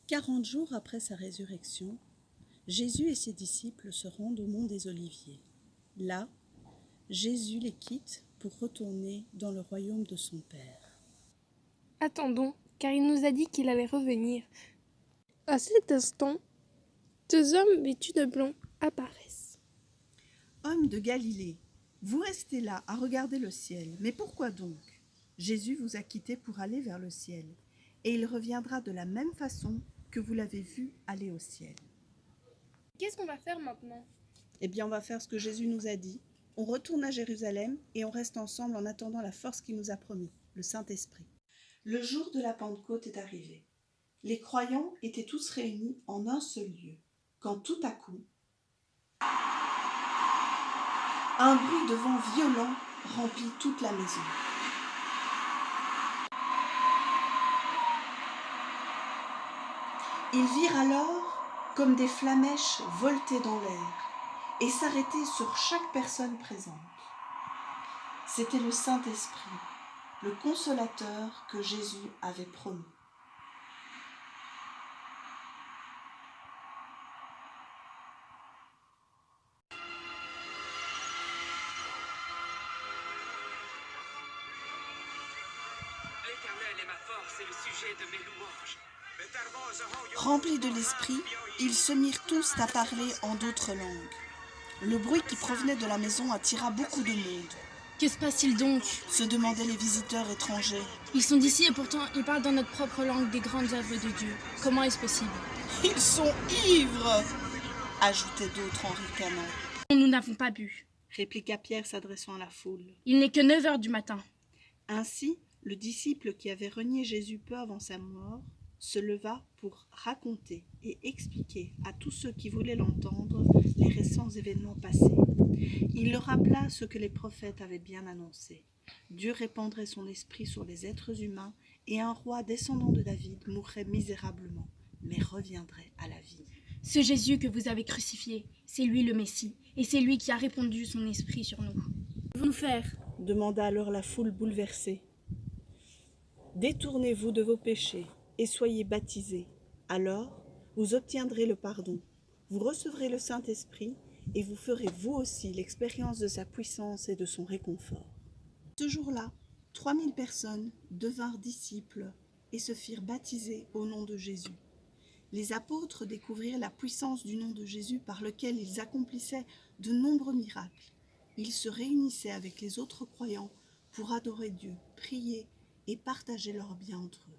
40 jours après sa résurrection, Jésus et ses disciples se rendent au mont des Oliviers. Là, Jésus les quitte pour retourner dans le royaume de son Père. Attendons, car il nous a dit qu'il allait revenir. À cet instant, deux hommes vêtus de blanc apparaissent. Hommes de Galilée, vous restez là à regarder le ciel. Mais pourquoi donc? Jésus vous a quitté pour aller vers le ciel, et il reviendra de la même façon que vous l'avez vu aller au ciel. Qu'est-ce qu'on va faire maintenant? Eh bien, on va faire ce que Jésus nous a dit. On retourne à Jérusalem et on reste ensemble en attendant la force qu'il nous a promis, le Saint-Esprit. Le jour de la Pentecôte est arrivé. Les croyants étaient tous réunis en un seul lieu, quand tout à coup, un bruit de vent violent remplit toute la maison. Ils virent alors comme des flamèches volter dans l'air et s'arrêter sur chaque personne présente. C'était le Saint-Esprit, le consolateur que Jésus avait promis. L'Éternel est ma force et le sujet de mes louanges. Remplis de l'esprit, ils se mirent tous à parler en d'autres langues. Le bruit qui provenait de la maison attira beaucoup de monde. Que se passe-t-il donc? Se demandaient les visiteurs étrangers. Ils sont d'ici et pourtant ils parlent dans notre propre langue des grandes œuvres de Dieu. Comment est-ce possible? Ils sont ivres, ajoutaient d'autres en ricanant. Nous n'avons pas bu. Répliqua Pierre s'adressant à la foule. Il n'est que 9 heures du matin. Ainsi, le disciple qui avait renié Jésus peu avant sa mort se leva pour raconter et expliquer à tous ceux qui voulaient l'entendre les récents événements passés. Il leur rappela ce que les prophètes avaient bien annoncé. Dieu répandrait son esprit sur les êtres humains et un roi descendant de David mourrait misérablement, mais reviendrait à la vie. Ce Jésus que vous avez crucifié, c'est lui le Messie, et c'est lui qui a répandu son esprit sur nous. Que devons-nous faire? Demanda alors la foule bouleversée. Détournez-vous de vos péchés et soyez baptisés. Alors, vous obtiendrez le pardon. Vous recevrez le Saint-Esprit et vous ferez vous aussi l'expérience de sa puissance et de son réconfort. Ce jour-là, 3000 personnes devinrent disciples et se firent baptiser au nom de Jésus. Les apôtres découvrirent la puissance du nom de Jésus par lequel ils accomplissaient de nombreux miracles. Ils se réunissaient avec les autres croyants pour adorer Dieu, prier et partager leurs biens entre eux.